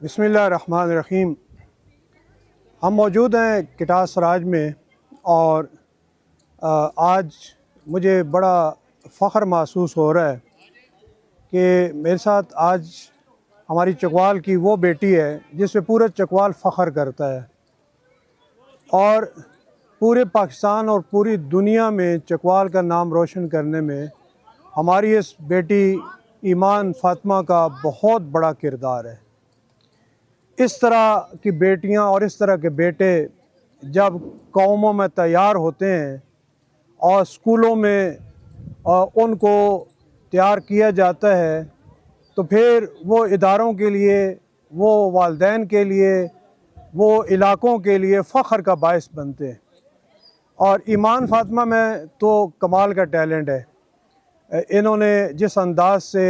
बिस्मिल्लाहिर्रहमानिर्रहीम। हम मौजूद हैं किटास सराज में और आज मुझे बड़ा फ़ख्र महसूस हो रहा है कि मेरे साथ आज हमारी चकवाल की वो बेटी है जिस पे पूरा चकवाल फ़ख्र करता है और पूरे पाकिस्तान और पूरी दुनिया में चकवाल का नाम रोशन करने में हमारी इस बेटी ईमान फ़ातिमा का बहुत बड़ा किरदार है। इस तरह की बेटियां और इस तरह के बेटे जब कौमों में तैयार होते हैं और स्कूलों में उनको तैयार किया जाता है तो फिर वो इदारों के लिए, वो वालिदैन के लिए, वो इलाक़ों के लिए फ़ख्र का बायस बनते हैं। और ईमान फ़ातिमा में तो कमाल का टैलेंट है। इन्होंने जिस अंदाज से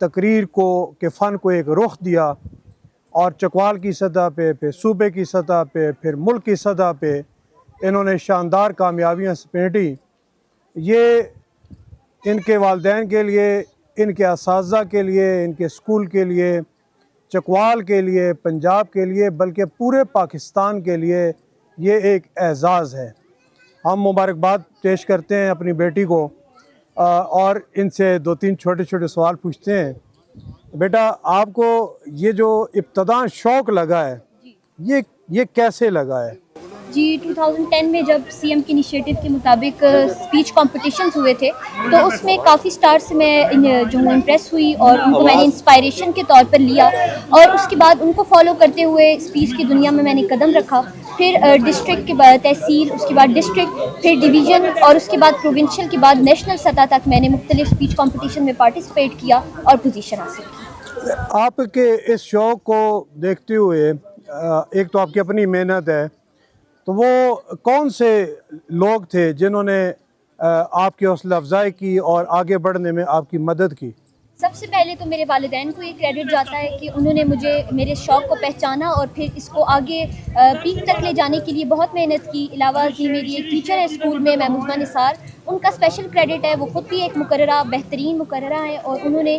तकरीर को के फ़न को एक रुख दिया और चकवाल की सतह पे, फिर सूबे की सतह पे, फिर मुल्क की सतह पे इन्होंने शानदार कामयाबियाँ समेटी। ये इनके वालिदैन के लिए, इनके असातिज़ा के लिए, इनके स्कूल के लिए, चकवाल के लिए, पंजाब के लिए, बल्कि पूरे पाकिस्तान के लिए ये एक एज़ाज़ है। हम मुबारकबाद पेश करते हैं अपनी बेटी को और इनसे दो तीन छोटे छोटे सवाल पूछते हैं। बेटा, आपको ये जो इब्तदा शौक़ लगा है ये कैसे लगा है? जी, 2010 में जब सीएम के इनिशिएटिव के मुताबिक स्पीच कॉम्पिटिशन्स हुए थे तो उसमें काफ़ी स्टार से मैं जो इम्प्रेस हुई और उनको मैंने इंस्पायरेशन के तौर पर लिया और उसके बाद उनको फॉलो करते हुए स्पीच की दुनिया में मैंने कदम रखा। फिर डिस्ट्रिक्ट के बाद तहसील, उसके बाद डिस्ट्रिक्ट, फिर डिवीज़न और उसके बाद प्रोविंशियल के बाद नेशनल सतह तक मैंने मुख्तलिफ स्पीच कॉम्पिटिशन में पार्टिसिपेट किया और पोजीशन हासिल की। आपके इस शौक़ को देखते हुए एक तो आपकी अपनी मेहनत है, तो वो कौन से लोग थे जिन्होंने आपकी हौसला अफजाई की और आगे बढ़ने में आपकी मदद की? सबसे पहले तो मेरे वालिदैन को ये क्रेडिट जाता है कि उन्होंने मुझे मेरे शौक़ को पहचाना और फिर इसको आगे पीक तक ले जाने के लिए बहुत मेहनत की। अलावा जी मेरी एक टीचर है स्कूल में, महमूदा निसार, उनका स्पेशल क्रेडिट है। वो ख़ुद भी एक मुकर्ररा, बेहतरीन मुकर्ररा है और उन्होंने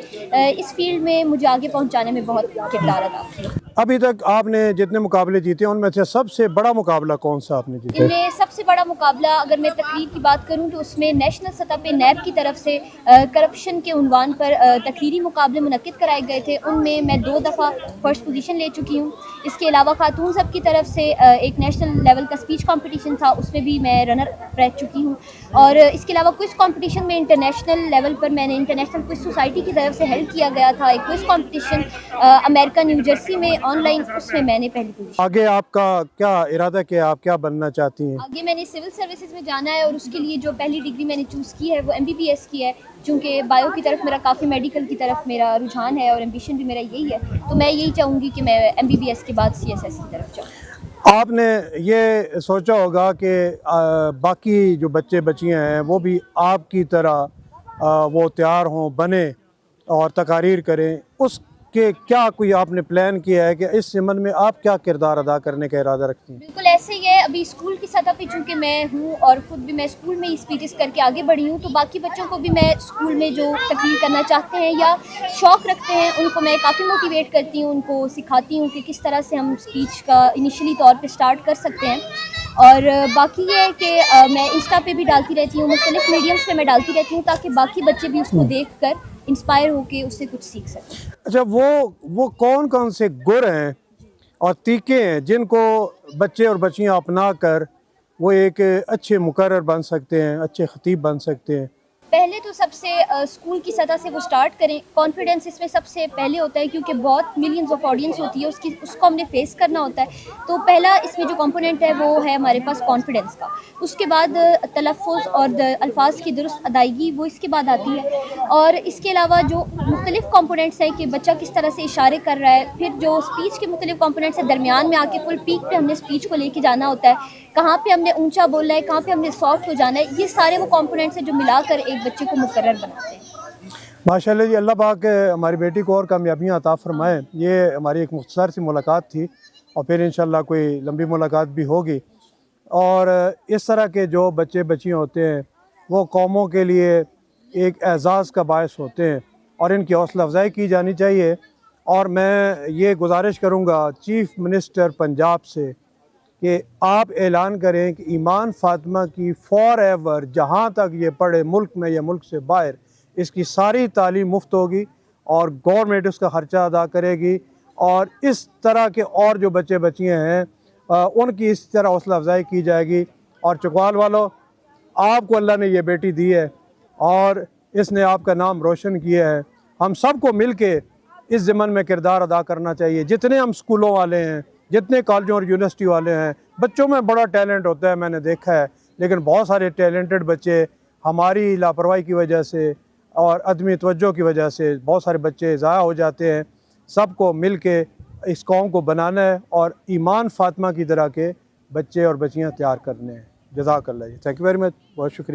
इस फील्ड में मुझे आगे पहुँचाने में बहुत किरदार अदा किया। अभी तक आपने जितने मुकाबले जीते उनमें से सबसे बड़ा मुकाबला कौन सा आपने जीता? इनमें सबसे बड़ा मुकाबला अगर मैं तकरीर की बात करूं तो उसमें नेशनल सतह पे नैब की तरफ से करप्शन के उन्वान पर तकरीरी मुकाबले मुनक्किद कराए गए थे। उनमें मैं 2 दफ़ा फर्स्ट पोजीशन ले चुकी हूं। इसके अलावा खातून सब की तरफ से एक नेशनल लेवल का स्पीच कंपटीशन था, उसमें भी मैं रनर रह चुकी हूँ। और इसके अलावा क्विज़ कंपटीशन में इंटरनेशनल लेवल पर मैंने इंटरनेशनल क्विज़ सोसाइटी की तरफ से हेल्प किया गया था एक quiz competition America new Jersey में ऑनलाइन, उसमें मैंने पहली पोजीशन। आगे आपका क्या इरादा, कि आप क्या बनना चाहती हैं? आगे मैंने सिविल सर्विसेज में जाना है और उसके लिए जो पहली डिग्री मैंने चूज़ की है वो MBBS की है, चूँकि बायो की तरफ मेरा काफ़ी, मेडिकल की तरफ मेरा रुझान है और एम्बिशन भी मेरा यही है। तो मैं यही चाहूँगी कि मैं MBBS के बाद CSS की तरफ जाऊँ। आपने ये सोचा होगा कि बाकी जो बच्चे बच्चियाँ हैं वो भी आपकी तरह वो तैयार हों, बने और तकारीर करें, उसके क्या कोई आपने प्लान किया है कि इस सिमत में आप क्या किरदार अदा करने का इरादा रखती हैं? बिल्कुल ऐसे ही है। अभी स्कूल की सतह पे चूँकि मैं हूँ और ख़ुद भी मैं स्कूल में ही स्पीचेस करके आगे बढ़ी हूँ, तो बाकी बच्चों को भी मैं स्कूल में जो तकरीर करना चाहते हैं या शौक़ रखते हैं उनको मैं काफ़ी मोटिवेट करती हूँ, उनको सिखाती हूँ कि किस तरह से हम स्पीच का इनिशियली तौर पे स्टार्ट कर सकते हैं। और बाकी ये है कि मैं इंस्टा पे भी डालती रहती हूँ, मुख्तलिफ मीडियम्स पे मैं डालती रहती हूँ ताकि बाकी बच्चे भी उसको देख कर इंस्पायर होकर उससे कुछ सीख सकें। अच्छा, वो कौन कौन से गुर हैं और तीखे हैं जिनको बच्चे और बच्चियाँ अपना कर वो एक अच्छे मुकर्रर बन सकते हैं, अच्छे खतीब बन सकते हैं? पहले तो सबसे स्कूल की सतह से वो स्टार्ट करें। कॉन्फिडेंस इसमें सबसे पहले होता है क्योंकि बहुत मिलियंस ऑफ ऑडियंस होती है, उसको हमने फेस करना होता है। तो पहला इसमें जो कंपोनेंट है वो है हमारे पास कॉन्फिडेंस का। उसके बाद तलफ़्फ़ुज़ और अल्फाज की दुरुस्त अदायगी, वो इसके बाद आती है। और इसके अलावा जो मुख्तलिफ कंपोनेंट्स हैं कि बच्चा किस तरह से इशारे कर रहा है, फिर जो स्पीच के मुख्तलिफ कंपोनेंट्स हैं, दरमियान में आके फुल पीक पे हमने स्पीच को लेके जाना होता है, कहाँ पे हमने ऊंचा बोलना है, कहाँ पे हमने सॉफ्ट हो जाना है। ये सारे वो कंपोनेंट्स हैं जो मिलाकर एक बच्चे को मुकर्रर बनाते हैं। माशाल्लाह जी, अल्लाह पाक हमारी बेटी को और कामयाबियाँ अता फरमाए। ये हमारी एक मुख्तसर सी मुलाकात थी और फिर इंशाल्लाह कोई लंबी मुलाकात भी होगी। और इस तरह के जो बच्चे बच्चियाँ होते हैं वो कौमों के लिए एक एज़ाज़ का बायस होते हैं और इनकी हौसला अफजाई की जानी चाहिए। اور میں یہ گزارش کروں گا چیف منسٹر پنجاب سے کہ آپ اعلان کریں کہ ایمان فاطمہ کی فار ایور جہاں تک یہ پڑھے ملک میں یا ملک سے باہر اس کی ساری تعلیم مفت ہوگی اور گورنمنٹ اس کا خرچہ ادا کرے گی، اور اس طرح کے اور جو بچے بچیاں ہیں ان کی اس طرح حوصلہ افزائی کی جائے گی۔ اور چکوال والوں، آپ کو اللہ نے یہ بیٹی دی ہے اور اس نے آپ کا نام روشن کیا ہے، ہم سب کو مل کے اس ضمن میں کردار ادا کرنا چاہیے۔ جتنے ہم اسکولوں والے ہیں، جتنے کالجوں اور یونیورسٹی والے ہیں، بچوں میں بڑا ٹیلنٹ ہوتا ہے، میں نے دیکھا ہے، لیکن بہت سارے ٹیلنٹڈ بچے ہماری لاپرواہی کی وجہ سے اور عدمی توجہ کی وجہ سے بہت سارے بچے ضائع ہو جاتے ہیں۔ سب کو مل کے اس قوم کو بنانا ہے اور ایمان فاطمہ کی طرح کے بچے اور بچیاں تیار کرنے ہیں۔ جزاک اللہ جی، تھینک یو ویری مچ، بہت شکریہ۔